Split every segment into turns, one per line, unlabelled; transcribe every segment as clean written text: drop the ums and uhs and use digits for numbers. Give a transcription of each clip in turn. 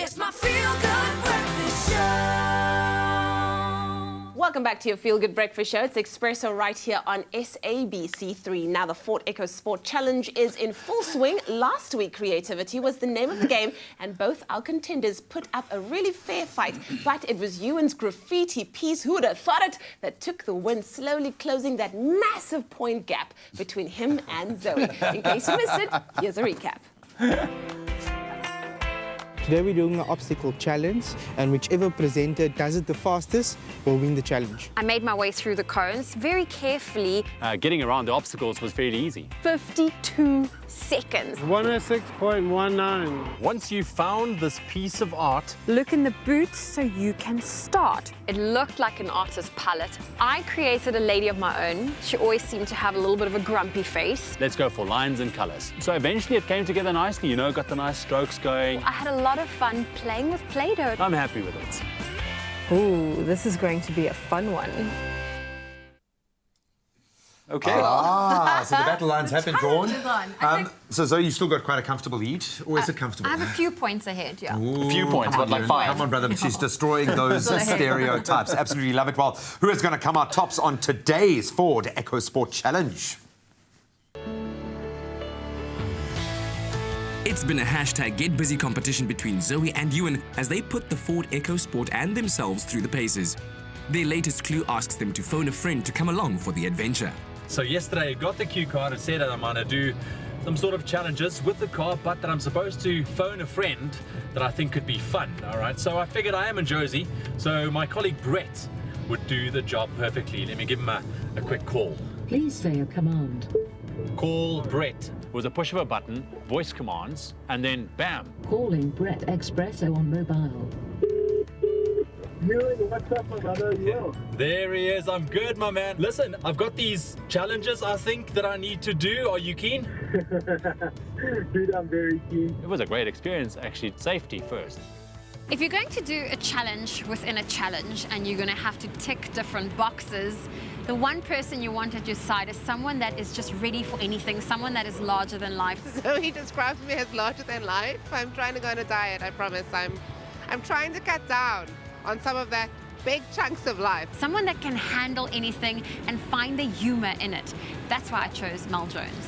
It's my feel-good breakfast show.
Welcome back to your Feel Good Breakfast Show. It's Expresso right here on SABC3. Now, the Ford EcoSport Challenge is in full swing. Last week, creativity was the name of the game, and both our contenders put up a really fair fight. But it was Ewan's graffiti piece, who would have thought it, that took the win, slowly closing that massive point gap between him and Zoe. In case you missed it, here's a recap.
Today we're doing an obstacle challenge, and whichever presenter does it the fastest will win the challenge.
I made my way through the cones very carefully.
Getting around the obstacles was fairly easy.
52 seconds.
106.19.
Once you found this piece of art,
Look in the boot so you can start. It looked like an artist's palette. I created a lady of my own. She always seemed to have a little bit of a grumpy face.
let's go for lines and colors. So eventually it came together nicely, you know, got the nice strokes going.
I had a lot of fun playing with Play-Doh.
I'm happy with it.
Ooh, this is going to be a fun one.
Okay.
So the battle lines have been drawn. So Zoe, you still got quite a comfortable lead, or is it comfortable?
I have a few points ahead, yeah.
A few points, but like 5.
Come on, brother, she's destroying those stereotypes. Absolutely love it. Well, who is going to come out tops on today's Ford EcoSport Challenge?
It's been a hashtag Get Busy competition between Zoe and Ewan as they put the Ford EcoSport and themselves through the paces. Their latest clue asks them to phone a friend to come along for the adventure.
So yesterday I got the cue card and said that I'm going to do some sort of challenges with the car, but that I'm supposed to phone a friend that I think could be fun, all right? So I figured I am in Josie, so my colleague Brett would do the job perfectly. Let me give him a quick call.
Please say a command.
Call Brett.
It was a push of a button, voice commands, and then bam.
Calling Brett Expresso on mobile.
What's up, my brother?
There he is. I'm good, my man. Listen, I've got these challenges I think that I need to do. Are you keen?
Dude, I'm very keen.
It was a great experience, actually. Safety first.
If you're going to do a challenge within a challenge and you're going to have to tick different boxes, the one person you want at your side is someone that is just ready for anything, someone that is larger than life.
So he describes me as larger than life. I'm trying to go on a diet, I promise. I'm trying to cut down on some of that big chunks of life.
Someone that can handle anything and find the humor in it. That's why I chose Mel Jones.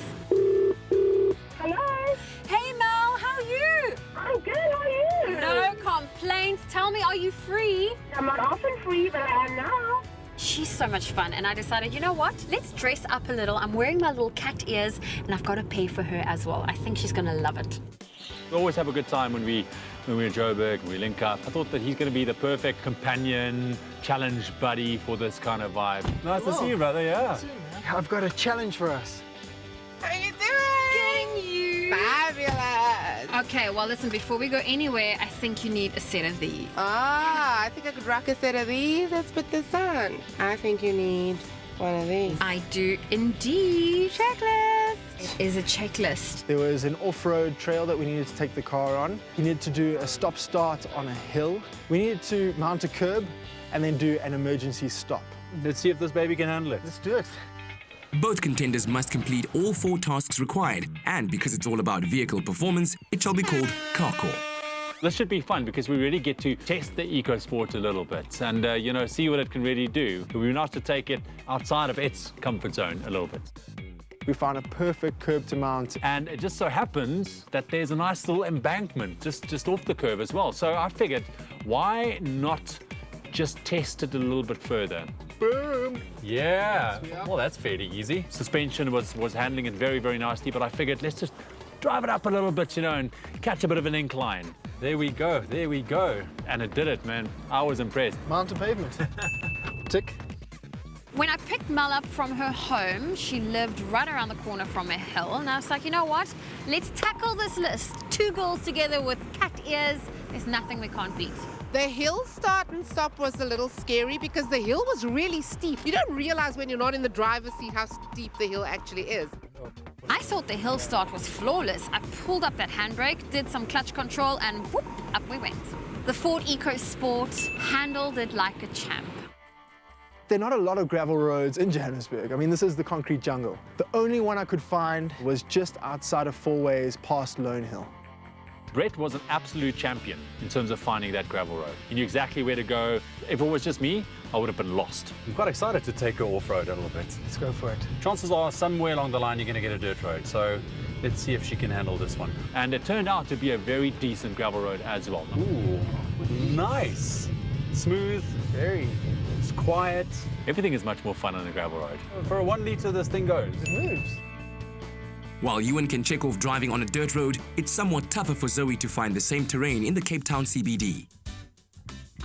Hello?
Hey Mel, how are you?
I'm good, how are you?
No complaints. Tell me, are you free?
I'm not often free, but I am now.
She's so much fun, and I decided, you know what? Let's dress up a little. I'm wearing my little cat ears, and I've got to pay for her as well. I think she's going to love it.
We always have a good time when we're in Joburg, we link up. I thought that he's going to be the perfect companion, challenge buddy for this kind of vibe.
Nice to see you, brother, yeah.
I've got a challenge for us.
How you doing?
Getting you.
Fabulous.
Okay, well, listen, before we go anywhere, I think you need a set of these.
I think I could rock a set of these. Let's put this on. I think you need one of these.
I do indeed.
Checklist.
It is a checklist.
There was an off-road trail that we needed to take the car on. We needed to do a stop-start on a hill. We needed to mount a curb and then do an emergency stop.
Let's see if this baby can handle it.
Let's do it.
Both contenders must complete all 4 tasks required, and because it's all about vehicle performance, it shall be called Carkour.
This should be fun because we really get to test the EcoSport a little bit and, you know, see what it can really do. But we're not to take it outside of its comfort zone a little bit.
We found a perfect curb to mount.
And it just so happens that there's a nice little embankment just off the curb as well. So I figured, why not just test it a little bit further?
Boom!
Yeah, well, that's fairly easy. Suspension was handling it very, very nicely, but I figured let's just drive it up a little bit, you know, and catch a bit of an incline. There we go, there we go. And it did it, man. I was impressed.
Mount a pavement. Tick.
When I picked Mel up from her home, she lived right around the corner from a hill. And I was like, you know what? Let's tackle this list. 2 girls together with cat ears. There's nothing we can't beat.
The hill start and stop was a little scary because the hill was really steep. You don't realize when you're not in the driver's seat how steep the hill actually is.
I thought the hill start was flawless. I pulled up that handbrake, did some clutch control, and whoop, up we went. The Ford EcoSport handled it like a champ.
There are not a lot of gravel roads in Johannesburg. I mean, this is the concrete jungle. The only one I could find was just outside of 4 Ways past Lone Hill.
Brett was an absolute champion in terms of finding that gravel road. He knew exactly where to go. If it was just me, I would have been lost.
I'm quite excited to take her off-road a little bit.
Let's go for it.
Chances are somewhere along the line you're going to get a dirt road, so let's see if she can handle this one.
And it turned out to be a very decent gravel road as well.
Ooh, nice. Smooth,
Very.
it's quiet.
Everything is much more fun on a gravel road.
For a 1 litre, this thing goes.
It moves.
While Ewan can check off driving on a dirt road, it's somewhat tougher for Zoe to find the same terrain in the Cape Town CBD.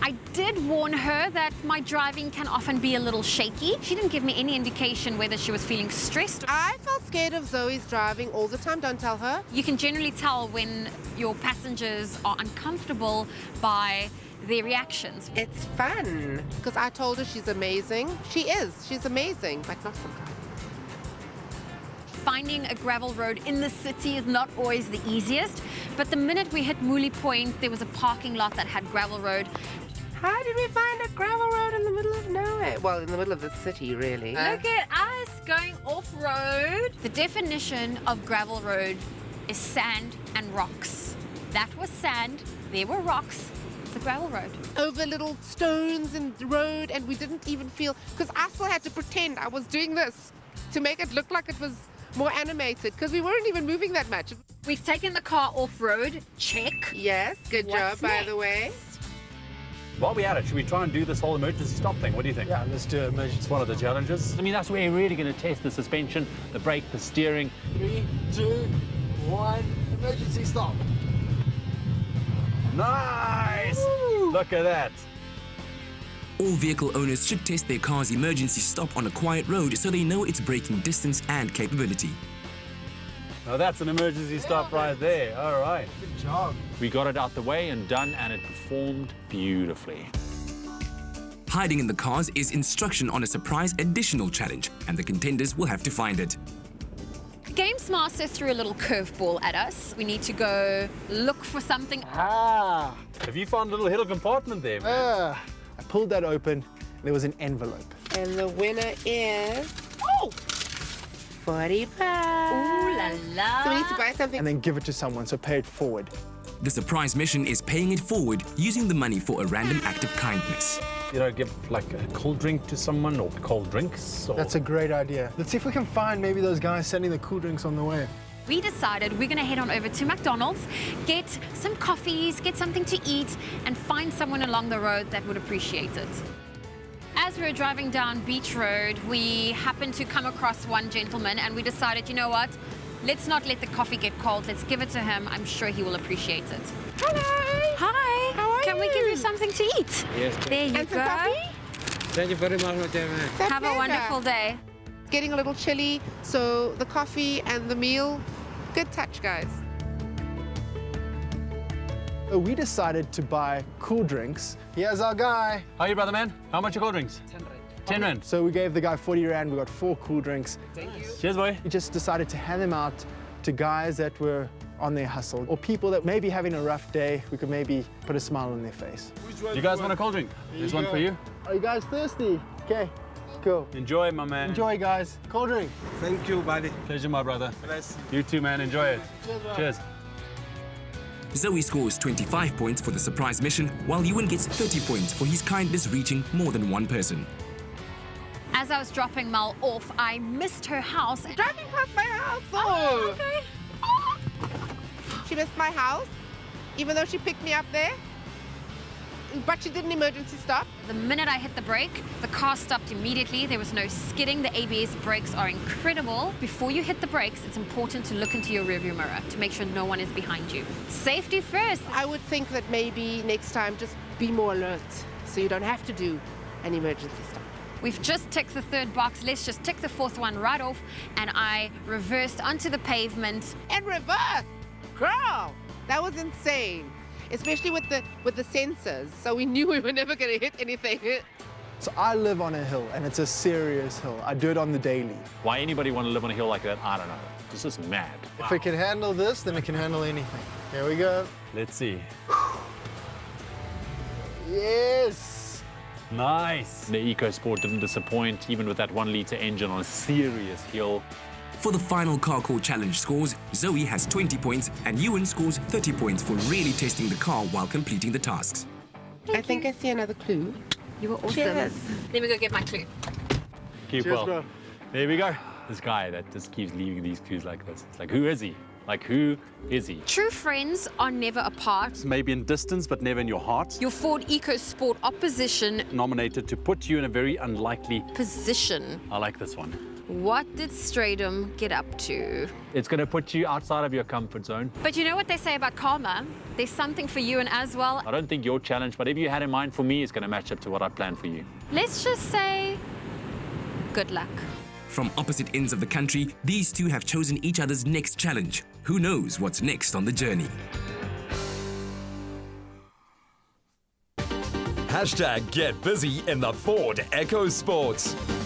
I did warn her that my driving can often be a little shaky. She didn't give me any indication whether she was feeling stressed.
I felt scared of Zoe's driving all the time. Don't tell her.
You can generally tell when your passengers are uncomfortable by their reactions.
It's fun. Because I told her she's amazing. She is. She's amazing, but not sometimes.
Finding a gravel road in the city is not always the easiest, but the minute we hit Mooley Point, there was a parking lot that had gravel road.
How did we find a gravel road in the middle of nowhere? Well, in the middle of the city, really.
Look at us going off-road. The definition of gravel road is sand and rocks. That was sand, there were rocks. It's a gravel road.
Over little stones and the road, and we didn't even feel, because I still had to pretend I was doing this to make it look like it was more animated, because we weren't even moving that much.
We've taken the car off-road, check.
Yes, good
What's
job, by the way.
While we're at it, should we try and do this whole emergency stop thing? What do you think?
Yeah, let's do it.
It's one of the challenges.
I mean, that's where you're really going to test the suspension, the brake, the steering.
3, 2, 1, emergency stop.
Nice! Look at that.
All vehicle owners should test their car's emergency stop on a quiet road so they know its braking distance and capability.
Now that's an emergency stop right there. All right.
Good job.
We got it out the way and done, and it performed beautifully.
Hiding in the cars is instruction on a surprise additional challenge, and the contenders will have to find it.
Games Master threw a little curveball at us. We need to go look for something.
Ah.
Have you found a little hidden compartment there, man?
I pulled that open, and there was an envelope.
And the winner is... Oh! 40 bucks.
Ooh la la.
So we need to buy something.
And then give it to someone, so pay it forward.
The surprise mission is paying it forward using the money for a random act of kindness.
You know, give like a cold drink to someone or cold drinks. Or...
That's a great idea. Let's see if we can find maybe those guys sending the cool drinks on the way.
We decided we're going to head on over to McDonald's, get some coffees, get something to eat, and find someone along the road that would appreciate it. As we were driving down Beach Road, we happened to come across one gentleman, and we decided, you know what? Let's not let the coffee get cold. Let's give it to him. I'm sure he will appreciate it.
Hello.
Hi.
How are
Can we
you?
give you something to eat?
Yes.
There you
And some
go.
coffee?
Thank you very much, Madam.
It's a
Have a
pleasure.
wonderful day.
Getting a little chilly, so the coffee and the meal, good touch, guys.
So we decided to buy cool drinks. Here's our guy.
How are you, brother man? How much are cold drinks? 10 rand.
So we gave the guy 40 rand. We got 4 cool drinks.
Cheers, boy.
We just decided to hand them out to guys that were on their hustle or people that may be having a rough day. We could maybe put a smile on their face.
You guys want a cold drink? There's one for you.
Are you guys thirsty? Okay, cool.
Enjoy, my man.
Enjoy, guys. Cold drink.
Thank you, buddy.
Pleasure, my brother.
Bless.
You too, man. Enjoy it. Cheers.
Zoe scores 25 points for the surprise mission, while Ewan gets 30 points for his kindness reaching more than one person.
As I was dropping Mel off, I missed her house.
Driving past my house.
Oh, okay.
She missed my house, even though she picked me up there. But she did an emergency stop.
The minute I hit the brake, the car stopped immediately. There was no skidding. The ABS brakes are incredible. Before you hit the brakes, it's important to look into your rearview mirror to make sure no one is behind you. Safety first.
I would think that maybe next time just be more alert so you don't have to do an emergency stop.
We've just ticked the third box. Let's just tick the fourth one right off. And I reversed onto the pavement.
And reverse! Girl! That was insane. Especially with the sensors. So we knew we were never going to hit anything.
So I live on a hill, and it's a serious hill. I do it on the daily.
Why anybody want to live on a hill like that, I don't know. This is mad.
If it can handle this, then it can handle anything. Here we go.
Let's see.
Yes!
Nice.
The EcoSport didn't disappoint, even with that 1 litre engine on a serious hill.
For the final Carkour challenge scores, Zoe has 20 points and Ewan scores 30 points for really testing the car while completing the tasks.
I think I see another clue.
You were awesome.
Cheers.
Let me go get my clue.
Keep
Cheers,
well.
bro.
There we go. This guy that just keeps leaving these clues like this. It's like, who is he? Like, who is he?
True friends are never apart.
Maybe in distance, but never in your heart.
Your Ford EcoSport opposition
Nominated to put you in a very unlikely...
position.
I like this one.
What did Stradom get up to?
It's going to put you outside of your comfort zone.
But you know what they say about karma? There's something for you and as well.
I don't think your challenge, whatever you had in mind for me, is going to match up to what I planned for you.
Let's just say good luck.
From opposite ends of the country, these two have chosen each other's next challenge. Who knows what's next on the journey?
Hashtag get busy in the Ford EcoSport.